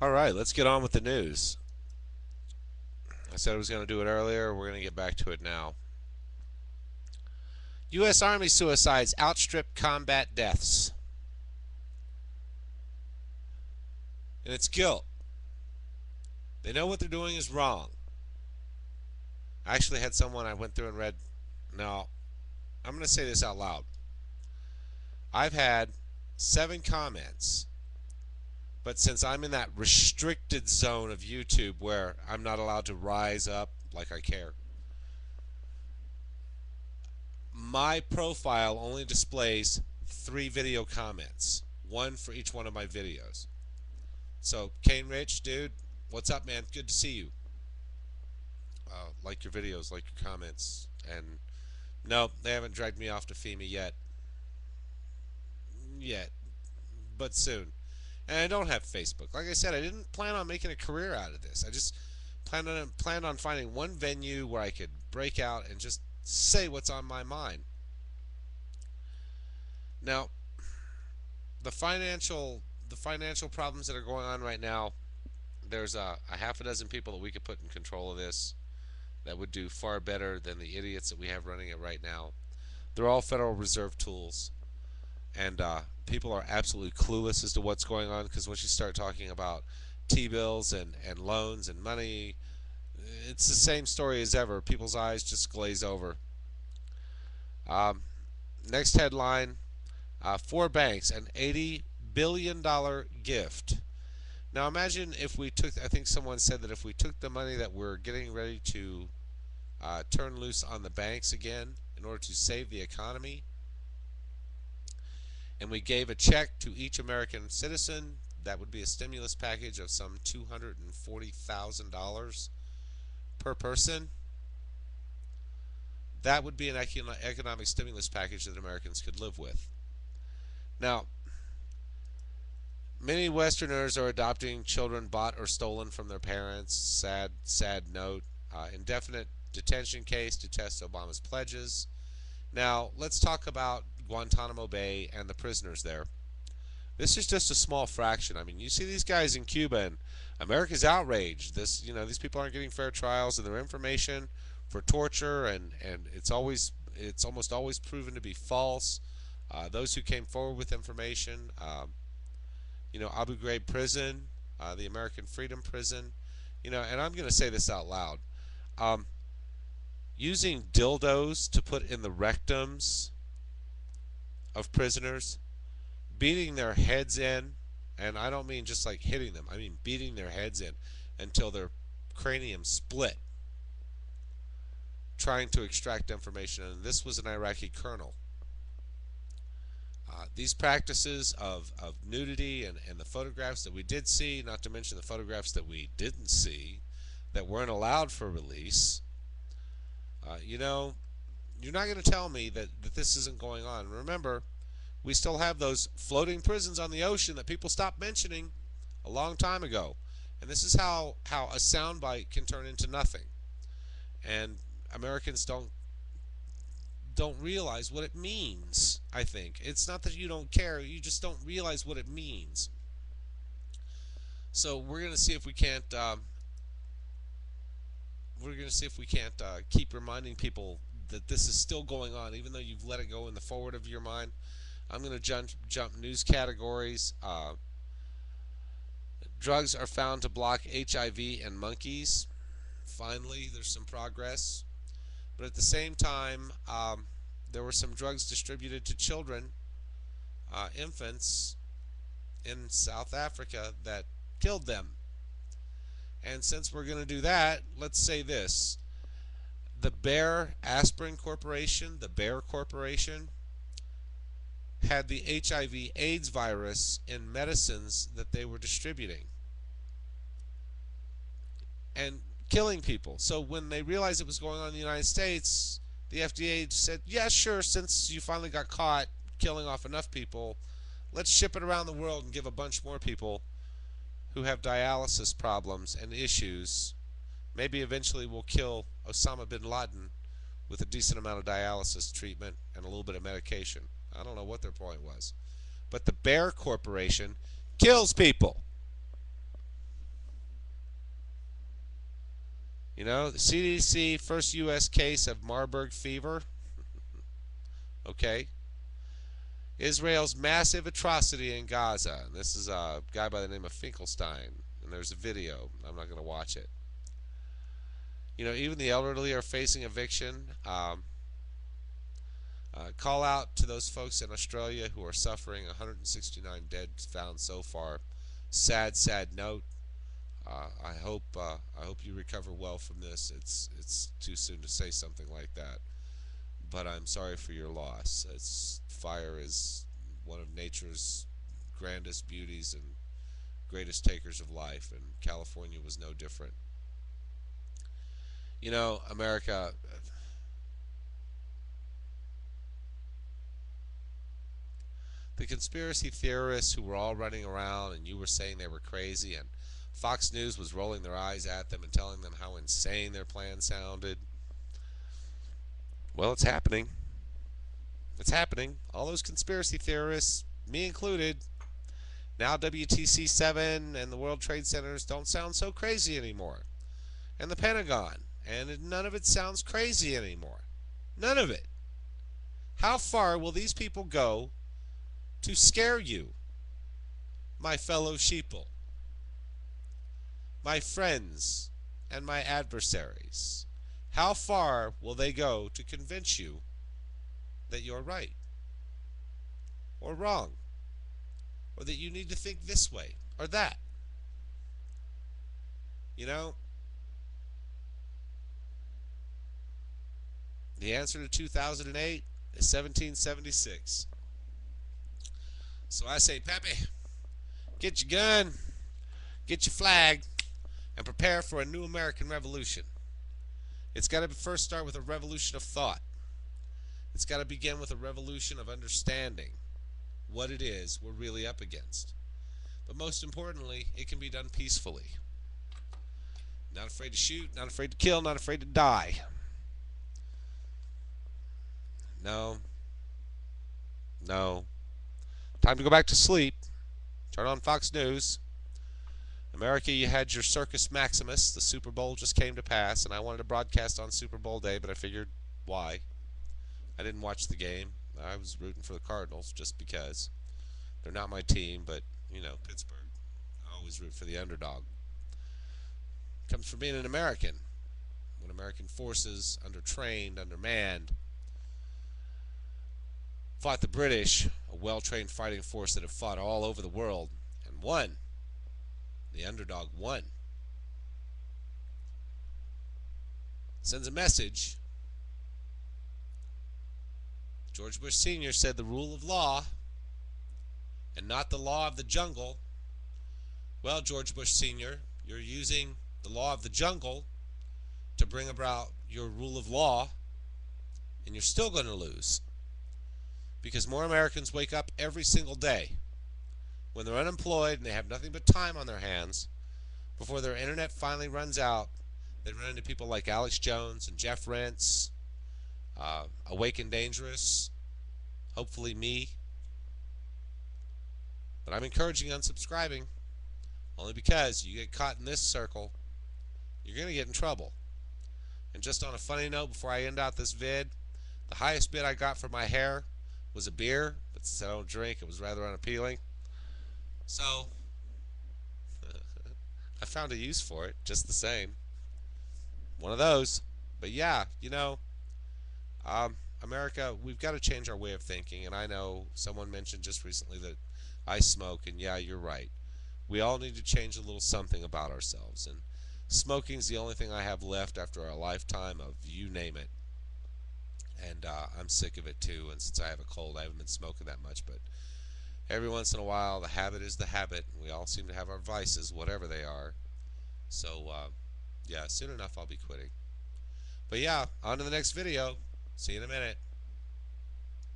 All right, let's get on with the news. I said I was going to do it earlier. We're going to get back to it now. U.S. Army suicides outstrip combat deaths. And it's guilt. They know what they're doing is wrong. I actually had someone I went through and read. No, I'm going to say this out loud. I've had 7 comments, but since I'm in that restricted zone of YouTube where I'm not allowed to rise up like I care, my profile only displays 3 video comments, one for each one of my videos. So, Kane Rich, dude, what's up, man? Good to see you. Like your videos, like your comments. And no, they haven't dragged me off to FEMA yet. Yet. But soon. And I don't have Facebook. Like I said, I didn't plan on making a career out of this. I just planned on finding one venue where I could break out and just say what's on my mind. Now, the financial problems that are going on right now, there's a half a dozen people that we could put in control of this that would do far better than the idiots that we have running it right now. They're all Federal Reserve tools, and people are absolutely clueless as to what's going on, because once you start talking about T-bills and loans and money, it's the same story as ever. People's eyes just glaze over. Um, Next headline, 4 banks, an $80 billion gift. Now imagine if we took, I think someone said that if we took the money that we're getting ready to turn loose on the banks again in order to save the economy, and we gave a check to each American citizen, that would be a stimulus package of some $240,000 per person. That would be an economic stimulus package that Americans could live with. Now, many Westerners are adopting children bought or stolen from their parents. Sad, sad note. Indefinite detention case to test Obama's pledges. Now, let's talk about Guantanamo Bay and the prisoners there. This is just a small fraction. I mean, you see these guys in Cuba, and America's outraged. These people aren't getting fair trials, and their information for torture, and it's almost always proven to be false. Those who came forward with information, Abu Ghraib prison, the American Freedom Prison, and I'm going to say this out loud. Um, Using dildos to put in the rectums of prisoners, beating their heads in, and I don't mean just like hitting them, I mean beating their heads in until their cranium split, trying to extract information. And this was an Iraqi colonel. These practices of nudity and the photographs that we did see, not to mention the photographs that we didn't see, that weren't allowed for release, you're not going to tell me that this isn't going on. Remember, we still have those floating prisons on the ocean that people stopped mentioning a long time ago. And this is how a soundbite can turn into nothing. And Americans don't realize what it means, I think. It's not that you don't care, you just don't realize what it means. So we're going to see if we can't keep reminding people that this is still going on, even though you've let it go in the forward of your mind. I'm going to jump news categories. Drugs are found to block HIV in monkeys. Finally, there's some progress. But at the same time, there were some drugs distributed to children, infants, in South Africa that killed them. And since we're going to do that, let's say this. The Bayer Aspirin Corporation, the Bayer Corporation, had the HIV/AIDS virus in medicines that they were distributing and killing people. So when they realized it was going on in the United States, the FDA said, yeah, sure, since you finally got caught killing off enough people, let's ship it around the world and give a bunch more people who have dialysis problems and issues. Maybe eventually we'll kill Osama bin Laden with a decent amount of dialysis treatment and a little bit of medication. I don't know what their point was. But the Bayer Corporation kills people. You know, the CDC, first U.S. case of Marburg fever. Okay. Israel's massive atrocity in Gaza. And this is a guy by the name of Finkelstein. And there's a video. I'm not going to watch it. You know, even the elderly are facing eviction. Call out to those folks in Australia who are suffering. 169 dead found so far. Sad, sad note. I hope you recover well from this. It's too soon to say something like that, but I'm sorry for your loss. Fire is one of nature's grandest beauties and greatest takers of life, and California was no different. You know, America. The conspiracy theorists who were all running around and you were saying they were crazy, and Fox News was rolling their eyes at them and telling them how insane their plan sounded. Well, it's happening. It's happening. All those conspiracy theorists, me included, now WTC 7 and the World Trade Centers don't sound so crazy anymore. And the Pentagon, and none of it sounds crazy anymore. None of it. How far will these people go to scare you, my fellow sheeple, my friends, and my adversaries? How far will they go to convince you that you're right or wrong, or that you need to think this way or that? You know, the answer to 2008 is 1776. So I say, Pepe, get your gun, get your flag, and prepare for a new American Revolution. It's got to first start with a revolution of thought. It's got to begin with a revolution of understanding what it is we're really up against. But most importantly, it can be done peacefully. Not afraid to shoot, not afraid to kill, not afraid to die. No. No. Time to go back to sleep. Turn on Fox News. America, you had your Circus Maximus. The Super Bowl just came to pass, and I wanted to broadcast on Super Bowl day, but I figured, why? I didn't watch the game. I was rooting for the Cardinals just because. They're not my team, but, you know, Pittsburgh. I always root for the underdog. Comes from being an American. When American forces, undertrained, undermanned, fought the British, a well-trained fighting force that have fought all over the world, and won. The underdog won. Sends a message. George Bush Sr. said the rule of law and not the law of the jungle. Well, George Bush Sr., you're using the law of the jungle to bring about your rule of law, and you're still going to lose. Because more Americans wake up every single day when they're unemployed and they have nothing but time on their hands. Before their internet finally runs out, they run into people like Alex Jones and Jeff Rentz, Awake and Dangerous, hopefully me. But I'm encouraging unsubscribing, only because you get caught in this circle, you're going to get in trouble. And just on a funny note, before I end out this vid, the highest bid I got for my hair was a beer, but since I don't drink, it was rather unappealing. So, I found a use for it, just the same. One of those. But yeah, you know, America, we've got to change our way of thinking. And I know someone mentioned just recently that I smoke, and yeah, you're right. We all need to change a little something about ourselves. And smoking's the only thing I have left after a lifetime of you name it. And I'm sick of it too, and since I have a cold, I haven't been smoking that much, but every once in a while, the habit is the habit, and we all seem to have our vices, whatever they are. So, yeah, soon enough I'll be quitting. But yeah, on to the next video. See you in a minute.